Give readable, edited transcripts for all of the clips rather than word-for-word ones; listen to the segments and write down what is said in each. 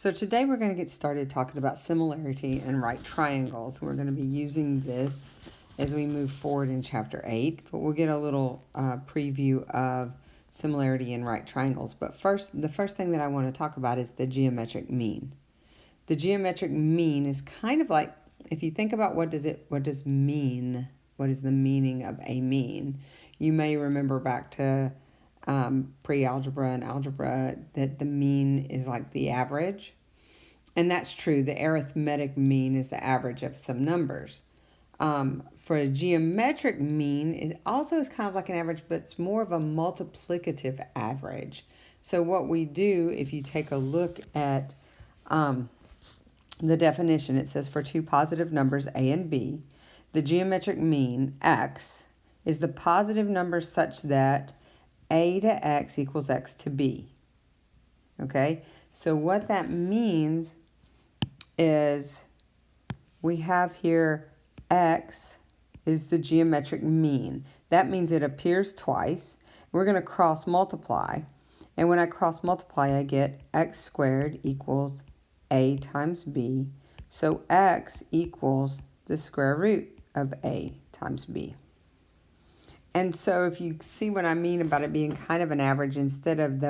So today we're going to get started talking about similarity and right triangles. We're going to be using this as we move forward in chapter 8, but we'll get a little preview of similarity and right triangles. But first, the first thing that I want to talk about is the geometric mean. The geometric mean is kind of like, if you think about what does mean, what is the meaning of a mean, you may remember back to pre-algebra and algebra that the mean is like the average. And that's true. The arithmetic mean is the average of some numbers. For a geometric mean, it also is kind of like an average, but it's more of a multiplicative average. So what we do, if you take a look at the definition, it says for two positive numbers a and b, the geometric mean, x, is the positive number such that a to x equals x to b. Okay, so what that means is we have here x is the geometric mean. That means it appears twice. We're going to cross multiply. And when I cross multiply, I get x squared equals a times b. So x equals the square root of a times b. And so if you see what I mean about it being kind of an average, instead of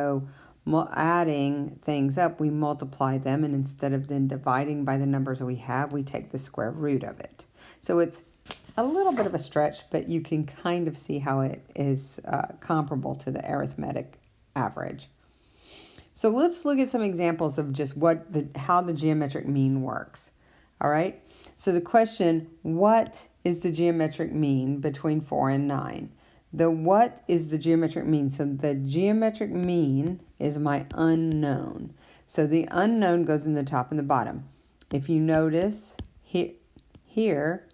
adding things up, we multiply them, and instead of then dividing by the numbers we have, we take the square root of it. So it's a little bit of a stretch, but you can kind of see how it is comparable to the arithmetic average. So let's look at some examples of just how the geometric mean works. All right, so the question, what is the geometric mean between 4 and 9? What is the geometric mean? So the geometric mean is my unknown. So the unknown goes in the top and the bottom. If you notice here,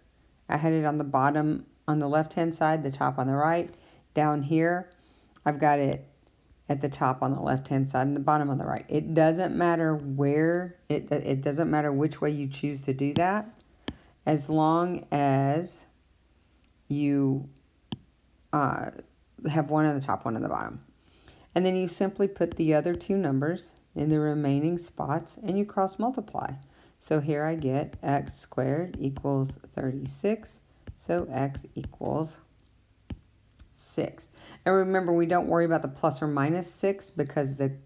I had it on the bottom on the left-hand side, the top on the right. Down here, I've got it at the top on the left-hand side and the bottom on the right. It doesn't matter where, it doesn't matter which way you choose to do that, as long as you have one on the top, one on the bottom. And then you simply put the other two numbers in the remaining spots and you cross multiply. So here I get x squared equals 36, so x equals 6. And remember, we don't worry about the plus or minus 6 because the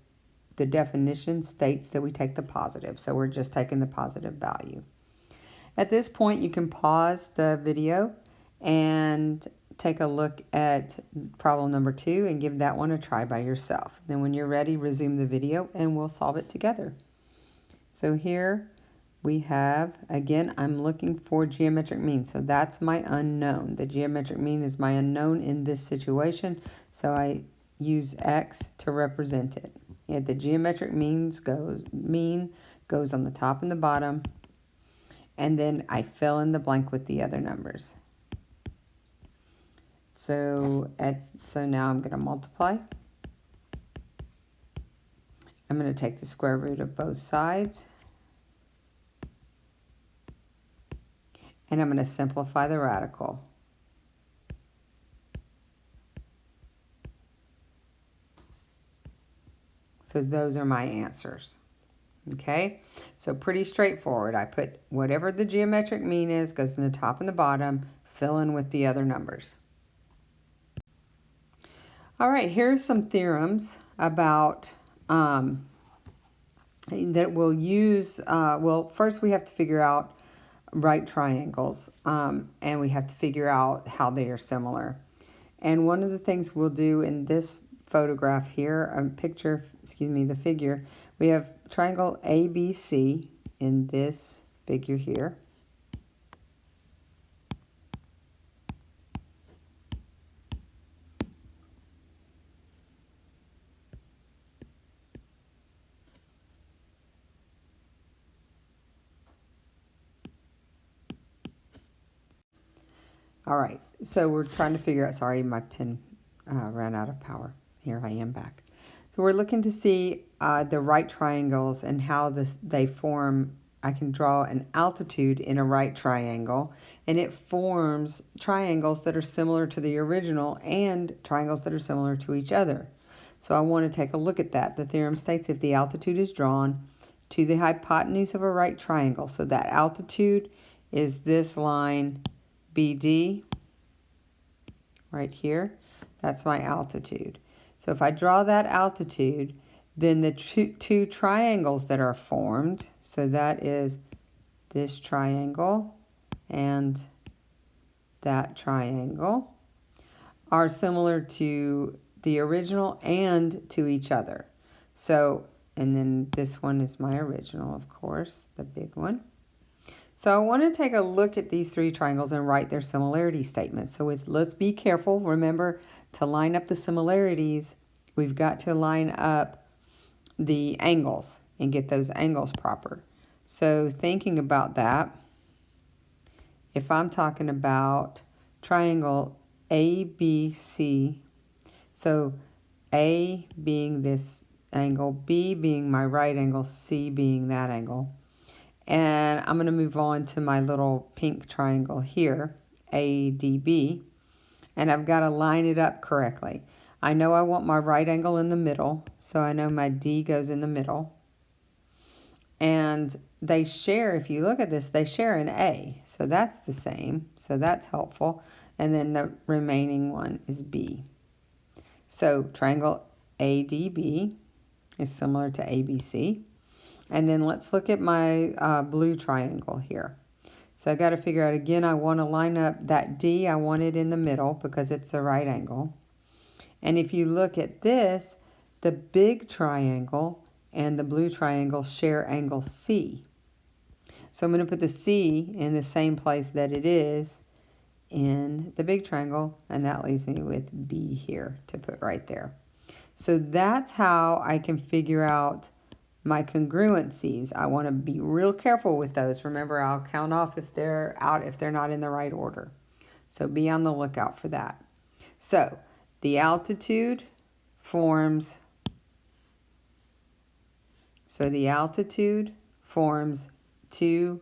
definition states that we take the positive. So we're just taking the positive value. At this point, you can pause the video and take a look at problem number 2 and give that one a try by yourself. Then when you're ready, resume the video and we'll solve it together. So here we have, again, I'm looking for geometric mean. So that's my unknown. The geometric mean is my unknown in this situation. So I use x to represent it. And the geometric mean goes on the top and the bottom. And then I fill in the blank with the other numbers. So now I'm going to multiply. I'm going to take the square root of both sides. And I'm going to simplify the radical. So those are my answers. Okay, so pretty straightforward. I put whatever the geometric mean is, goes in the top and the bottom, fill in with the other numbers. All right, here are some theorems about that we'll use. Well, first we have to figure out right triangles, and we have to figure out how they are similar. And one of the things we'll do in this photograph here, the figure, we have triangle ABC in this figure here. All right, so we're trying to figure out, sorry, my pen ran out of power. Here I am back. So we're looking to see the right triangles and how they form. I can draw an altitude in a right triangle, and it forms triangles that are similar to the original and triangles that are similar to each other. So I want to take a look at that. The theorem states if the altitude is drawn to the hypotenuse of a right triangle. So that altitude is this line BD right here. That's my altitude. So if I draw that altitude, then the two triangles that are formed, so that is this triangle and that triangle, are similar to the original and to each other. So, and then this one is my original, of course, the big one. So I want to take a look at these three triangles and write their similarity statements. So let's be careful. Remember, to line up the similarities, we've got to line up the angles and get those angles proper. So thinking about that, if I'm talking about triangle ABC, so A being this angle, B being my right angle, C being that angle. And I'm going to move on to my little pink triangle here, ADB, and I've got to line it up correctly. I know I want my right angle in the middle, so I know my D goes in the middle. And they share, if you look at this, they share an A, so that's the same, so that's helpful. And then the remaining one is B. So triangle ADB is similar to ABC. And then let's look at my blue triangle here. So I got to figure out, again, I want to line up that D, I want it in the middle because it's a right angle. And if you look at this, the big triangle and the blue triangle share angle C. So I'm going to put the C in the same place that it is in the big triangle, and that leaves me with B here to put right there. So that's how I can figure out my congruencies. I want to be real careful with those. Remember, I'll count off if they're out, if they're not in the right order. So be on the lookout for that. So the altitude forms, two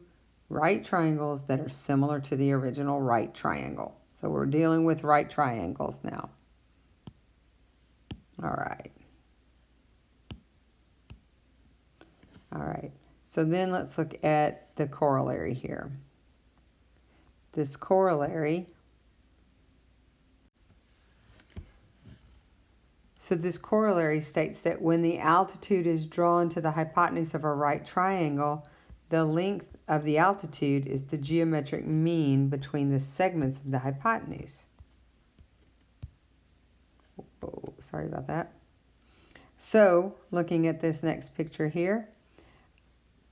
right triangles that are similar to the original right triangle. So we're dealing with right triangles now. All right. All right. So then let's look at the corollary here. This corollary, states that when the altitude is drawn to the hypotenuse of a right triangle, the length of the altitude is the geometric mean between the segments of the hypotenuse. Oh, sorry about that. So, looking at this next picture here,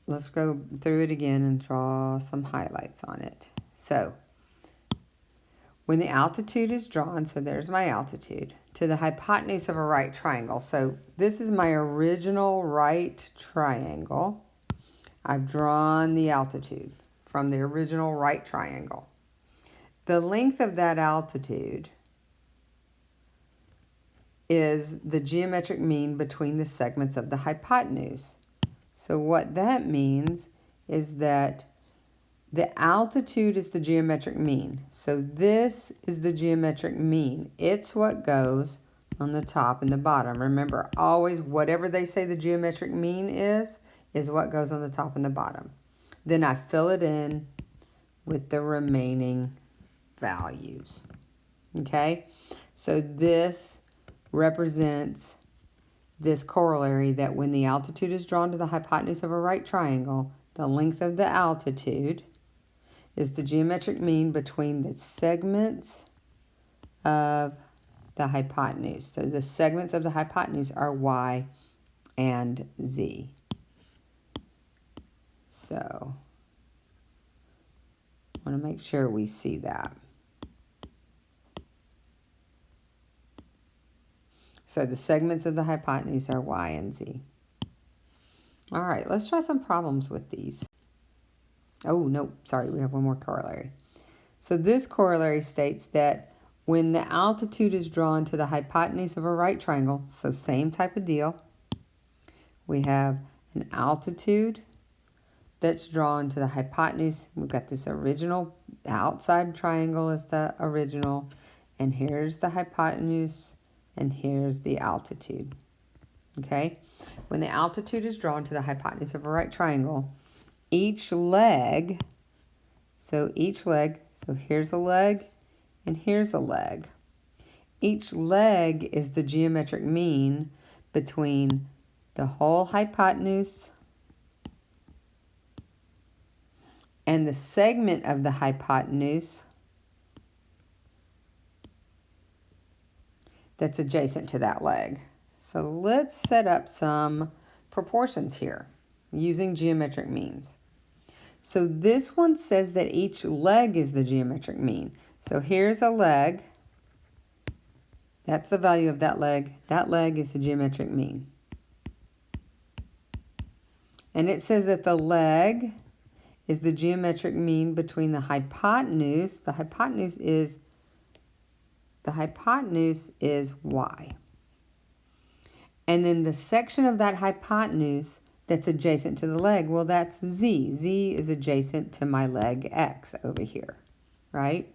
let's go through it again and draw some highlights on it. So, when the altitude is drawn, so there's my altitude, to the hypotenuse of a right triangle. So this is my original right triangle. I've drawn the altitude from the original right triangle. The length of that altitude is the geometric mean between the segments of the hypotenuse. So what that means is that the altitude is the geometric mean. So this is the geometric mean. It's what goes on the top and the bottom. Remember, always whatever they say the geometric mean is what goes on the top and the bottom. Then I fill it in with the remaining values. Okay? So this represents this corollary that when the altitude is drawn to the hypotenuse of a right triangle, the length of the altitude is the geometric mean between the segments of the hypotenuse. So the segments of the hypotenuse are Y and Z. So I want to make sure we see that. So the segments of the hypotenuse are Y and Z. All right, let's try some problems with these. Oh, no, sorry, we have one more corollary. So this corollary states that when the altitude is drawn to the hypotenuse of a right triangle, so same type of deal, we have an altitude that's drawn to the hypotenuse. We've got this original outside triangle is the original, and here's the hypotenuse, and here's the altitude. Okay? When the altitude is drawn to the hypotenuse of a right triangle, each leg, so here's a leg and here's a leg. Each leg is the geometric mean between the whole hypotenuse and the segment of the hypotenuse that's adjacent to that leg. So let's set up some proportions here using geometric means. So this one says that each leg is the geometric mean. So here's a leg. That's the value of that leg. That leg is the geometric mean. And it says that the leg is the geometric mean between the hypotenuse. The hypotenuse is y. And then the section of that hypotenuse that's adjacent to the leg, well, that's z. Z is adjacent to my leg x over here, right?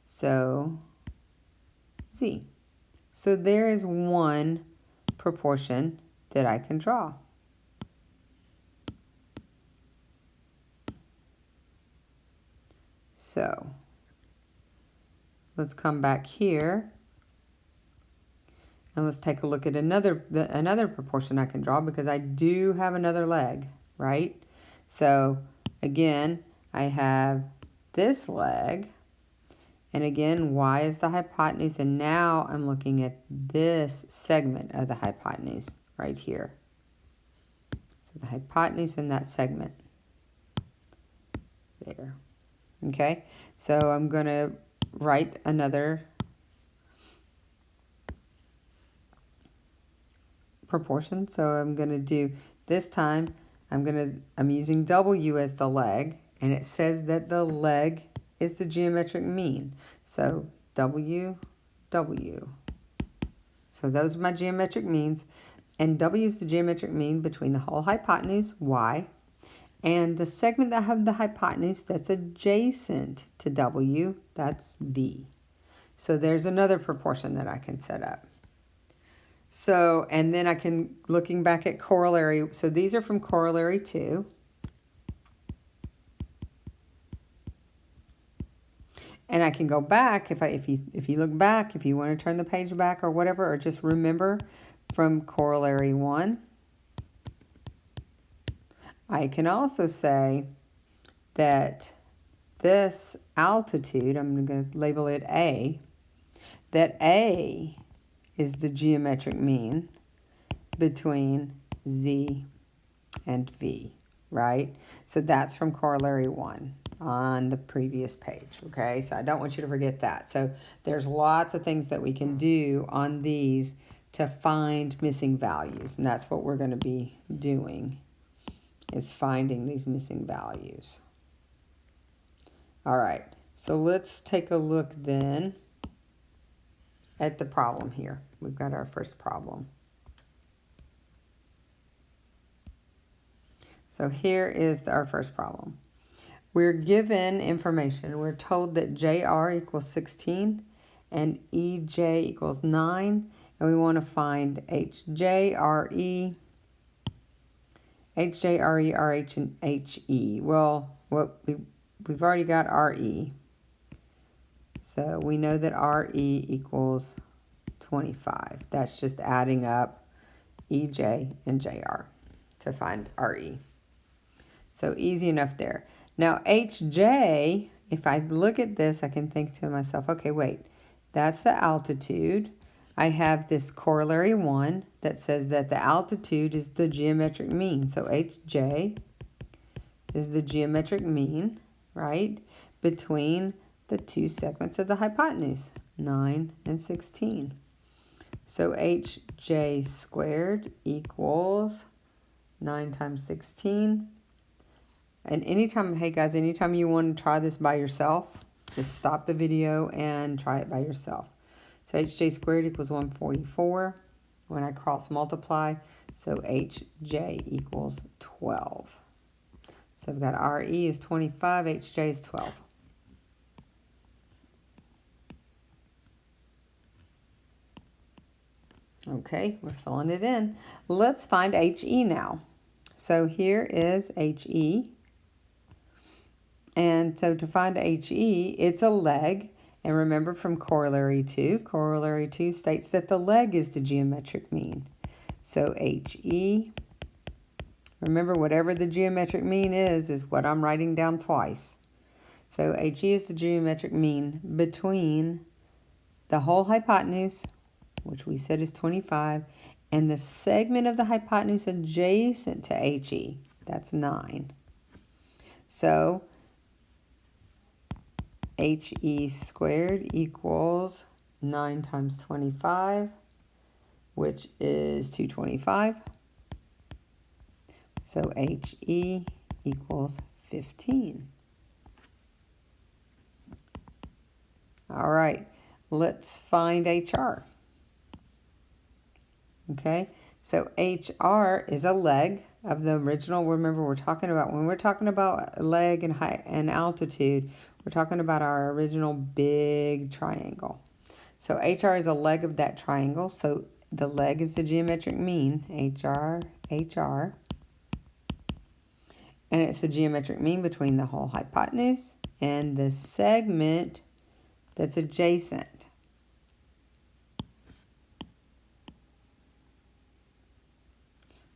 So z. So there is one proportion that I can draw. So let's come back here and let's take a look at another proportion I can draw, because I do have another leg, right? So again, I have this leg, and again, y is the hypotenuse, and now I'm looking at this segment of the hypotenuse right here. So the hypotenuse and that segment there. Okay, so I'm going to write another proportion. So I'm going to do, this time I'm using W as the leg, and it says that the leg is the geometric mean. So W. So those are my geometric means, and W is the geometric mean between the whole hypotenuse, y, and the segment that have the hypotenuse that's adjacent to W, that's V. So there's another proportion that I can set up. So, and then I can, looking back at corollary, so these are from corollary 2. And I can go back, if you look back, if you want to turn the page back or whatever, or just remember from corollary 1. I can also say that this altitude, I'm going to label it A, that A is the geometric mean between Z and V, right? So that's from corollary 1 on the previous page, okay? So I don't want you to forget that. So there's lots of things that we can do on these to find missing values, and that's what we're going to be doing, is finding these missing values. All right, so let's take a look then at the problem here. We've got our first problem. So here is our first problem. We're given information. We're told that JR equals 16 and EJ equals 9, and we want to find HJ, RE, RH, and HE. Well, we've already got RE. So we know that RE equals 25. That's just adding up EJ and JR to find RE. So easy enough there. Now HJ, if I look at this, I can think to myself, okay, wait, that's the altitude. I have this corollary 1 that says that the altitude is the geometric mean. So HJ is the geometric mean, right, between the two segments of the hypotenuse, 9 and 16. So HJ squared equals 9 times 16. And anytime, hey guys, anytime you want to try this by yourself, just stop the video and try it by yourself. So HJ squared equals 144 when I cross multiply. So HJ equals 12. So I've got RE is 25, HJ is 12. Okay, we're filling it in. Let's find HE now. So here is HE. And so to find HE, it's a leg. And remember from corollary 2 states that the leg is the geometric mean. So HE, remember whatever the geometric mean is what I'm writing down twice. So HE is the geometric mean between the whole hypotenuse, which we said is 25, and the segment of the hypotenuse adjacent to HE, that's 9. So HE squared equals 9 times 25, which is 225. So HE equals 15. All right, let's find HR. Okay, so HR is a leg of the original. Remember, when we're talking about leg and height and altitude, we're talking about our original big triangle. So HR is a leg of that triangle. So the leg is the geometric mean, HR. And it's the geometric mean between the whole hypotenuse and the segment that's adjacent.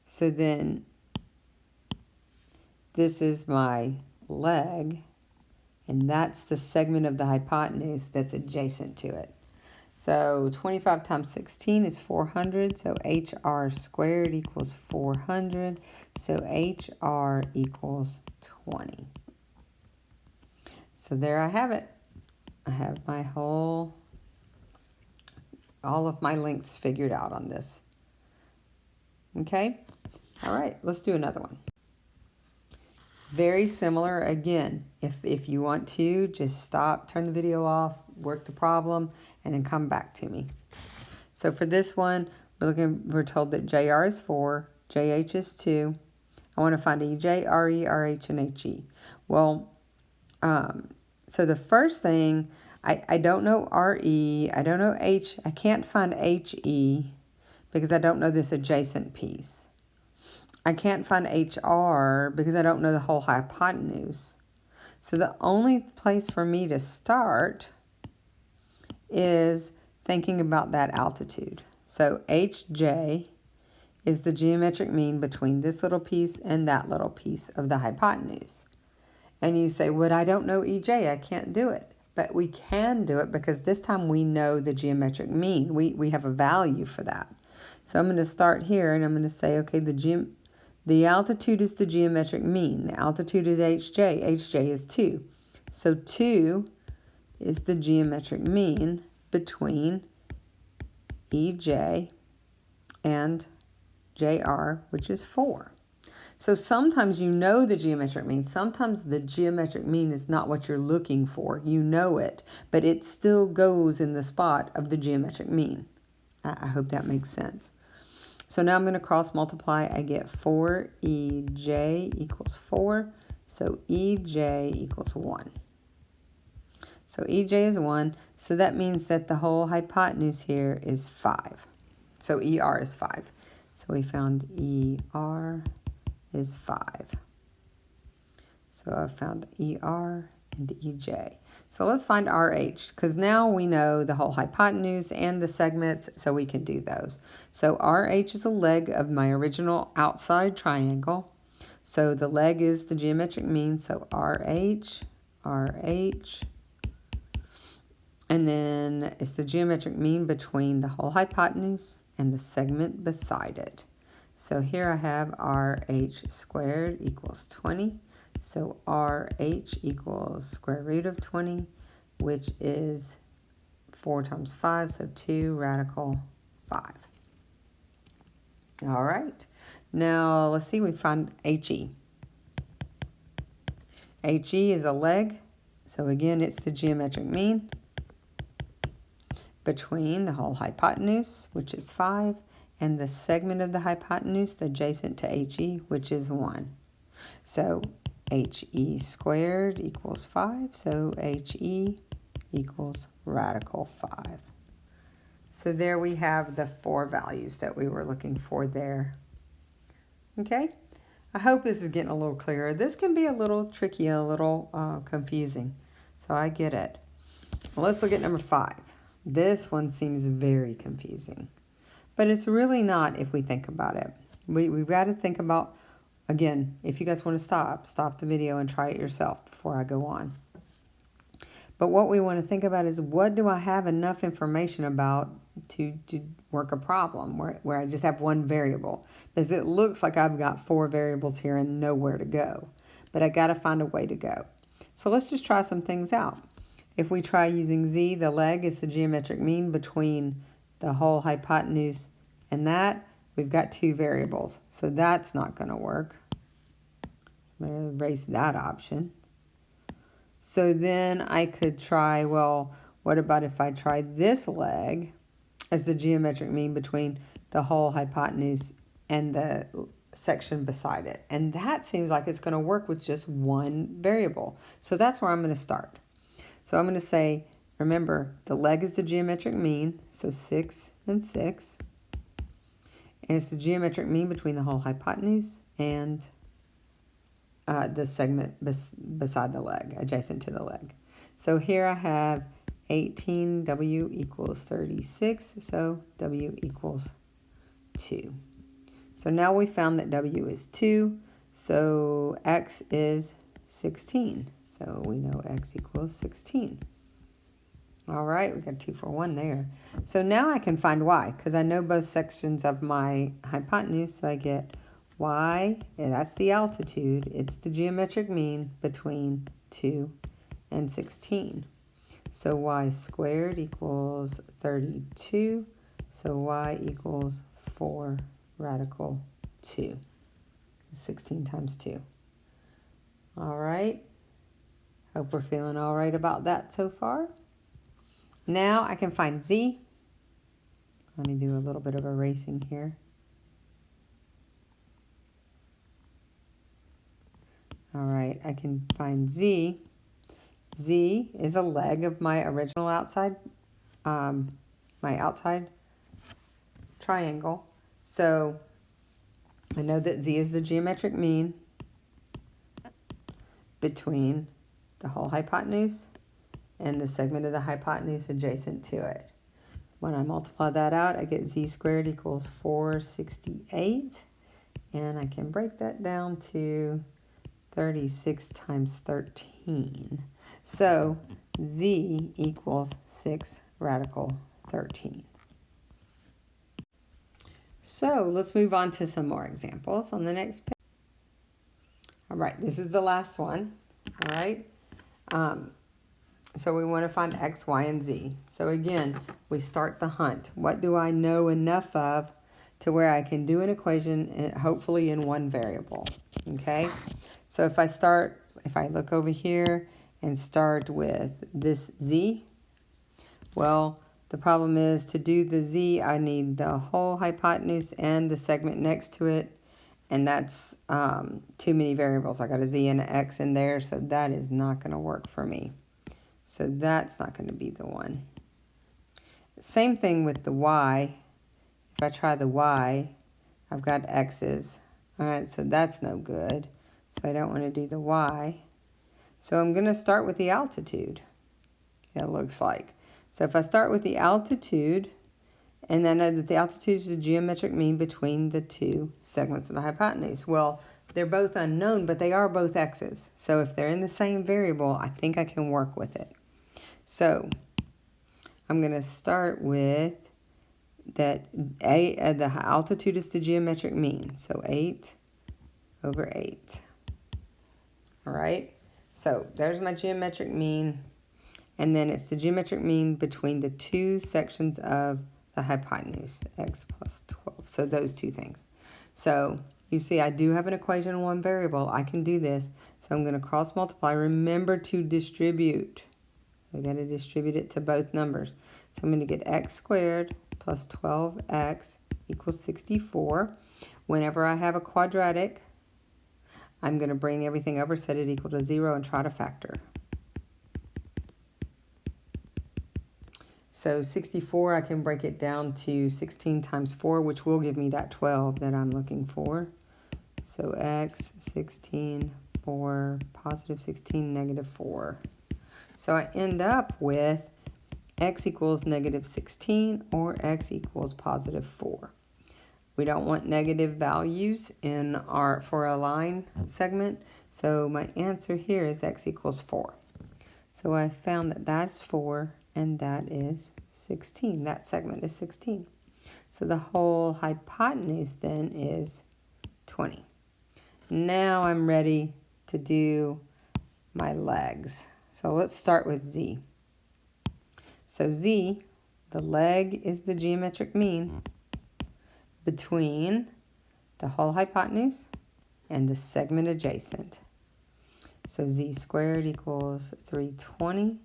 So then this is my leg, and that's the segment of the hypotenuse that's adjacent to it. So 25 times 16 is 400, so HR squared equals 400, so HR equals 20. So there I have it. I have all of my lengths figured out on this. Okay? All right, let's do another one. Very similar. Again, if you want to, just stop, turn the video off, work the problem, and then come back to me. So for this one, we're told that JR is 4, JH is 2. I want to find EJ, RE, RH, and HE. Well, so the first thing, I don't know RE, I don't know H, I can't find HE because I don't know this adjacent piece. I can't find HR because I don't know the whole hypotenuse. So the only place for me to start is thinking about that altitude. So HJ is the geometric mean between this little piece and that little piece of the hypotenuse. And you say, well, I don't know EJ, I can't do it. But we can do it because this time we know the geometric mean. We have a value for that. So I'm going to start here and I'm going to say, okay, the altitude is the geometric mean. The altitude is HJ. HJ is 2. So 2 is the geometric mean between EJ and JR, which is 4. So sometimes you know the geometric mean. Sometimes the geometric mean is not what you're looking for. You know it, but it still goes in the spot of the geometric mean. I hope that makes sense. So now I'm going to cross multiply. I get 4EJ equals 4. So EJ equals 1. So EJ is 1. So that means that the whole hypotenuse here is 5. So ER is 5. So we found ER is 5. So I found ER and EJ. So let's find RH, because now we know the whole hypotenuse and the segments, so we can do those. So RH is a leg of my original outside triangle. So the leg is the geometric mean, so RH, and then it's the geometric mean between the whole hypotenuse and the segment beside it. So here I have RH squared equals 20. So RH equals square root of 20, which is 4 times 5, so 2 radical 5. All right. Now, let's see, we find HE. HE is a leg. So again, it's the geometric mean between the whole hypotenuse, which is 5, and the segment of the hypotenuse adjacent to HE, which is 1. So HE squared equals 5, so HE equals radical 5. So there we have the 4 values that we were looking for there. Okay, I hope this is getting a little clearer. This can be a little tricky, a little confusing, so I get it. Well, let's look at number 5. This one seems very confusing, but it's really not if we think about it. We've got to think about, again, if you guys want to stop the video and try it yourself before I go on. But what we want to think about is, what do I have enough information about to work a problem where I just have one variable? Because it looks like I've got 4 variables here and nowhere to go. But I got to find a way to go. So let's just try some things out. If we try using z, the leg is the geometric mean between the whole hypotenuse and that, we've got 2 variables. So that's not going to work. So I'm going to erase that option. So then I could try, well, what about if I tried this leg as the geometric mean between the whole hypotenuse and the section beside it? And that seems like it's going to work with just one variable. So that's where I'm going to start. So I'm going to say, remember, the leg is the geometric mean, so 6 and 6. And it's the geometric mean between the whole hypotenuse and the segment beside the leg, adjacent to the leg. So here I have 18, W equals 36, so W equals 2. So now we found that W is 2, so X is 16. So we know X equals 16. All right, we got 2 for 1 there. So now I can find Y, because I know both sections of my hypotenuse, so I get Y, and that's the altitude. It's the geometric mean between 2 and 16. So Y squared equals 32. So Y equals 4 radical 2. 16 times 2. All right. Hope we're feeling all right about that so far. Now I can find Z. Let me do a little bit of erasing here. All right, I can find Z. Z is a leg of my original outside triangle. So I know that Z is the geometric mean between the whole hypotenuse and the segment of the hypotenuse adjacent to it. When I multiply that out, I get Z squared equals 468. And I can break that down to 36 times 13. So Z equals 6 radical 13. So let's move on to some more examples on the next page. All right, this is the last one. All right. So we want to find X, Y, and Z. So again, we start the hunt. What do I know enough of to where I can do an equation, hopefully in one variable? Okay. So if I look over here and start with this Z, well, the problem is, to do the Z, I need the whole hypotenuse and the segment next to it, and that's too many variables. I got a Z and an X in there, so that is not going to work for me. So that's not going to be the one. Same thing with the Y. If I try the Y, I've got X's. All right, so that's no good. So I don't want to do the Y. So I'm going to start with the altitude, it looks like. So if I start with the altitude, and I know that the altitude is the geometric mean between the 2 segments of the hypotenuse. Well, they're both unknown, but they are both X's. So if they're in the same variable, I think I can work with it. So I'm going to start with that the altitude is the geometric mean. So 8 over 8. All right. So there's my geometric mean. And then it's the geometric mean between the 2 sections of the hypotenuse, X plus 12. So those 2 things. So you see, I do have an equation in one variable. I can do this. So I'm going to cross multiply. Remember to distribute. I got to distribute it to both numbers. So I'm going to get X squared plus 12X equals 64. Whenever I have a quadratic, I'm going to bring everything over, set it equal to 0, and try to factor. So 64, I can break it down to 16 times 4, which will give me that 12 that I'm looking for. So x, 16, 4, positive 16, negative 4. So I end up with x equals negative 16 or x equals positive 4. We don't want negative values in for a line segment, so my answer here is x equals 4. So I found that that's 4 and that is 16. That segment is 16. So the whole hypotenuse then is 20. Now I'm ready to do my legs. So let's start with z. So z, the leg is the geometric mean between the whole hypotenuse and the segment adjacent. So z squared equals 320.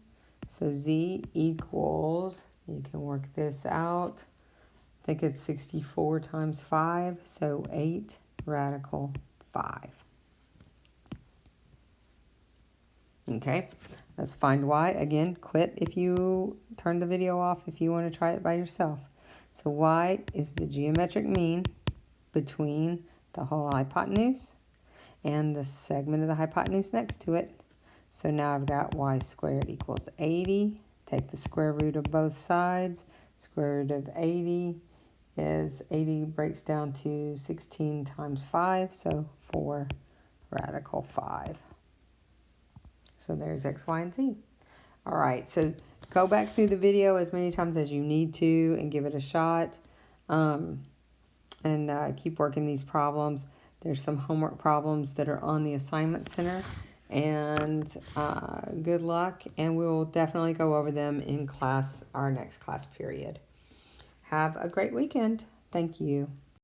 So z equals, you can work this out, I think it's 64 times 5, so 8 radical 5. Okay, let's find y. Again, quit if you turn the video off if you want to try it by yourself. So y is the geometric mean between the whole hypotenuse and the segment of the hypotenuse next to it. So now I've got y squared equals 80. Take the square root of both sides. Square root of 80 is 80 breaks down to 16 times 5, so 4 radical 5. So there's x, y, and z. All right, so go back through the video as many times as you need to and give it a shot. Keep working these problems. There's some homework problems that are on the assignment center. And good luck, and we'll definitely go over them in class, our next class period. Have a great weekend. Thank you.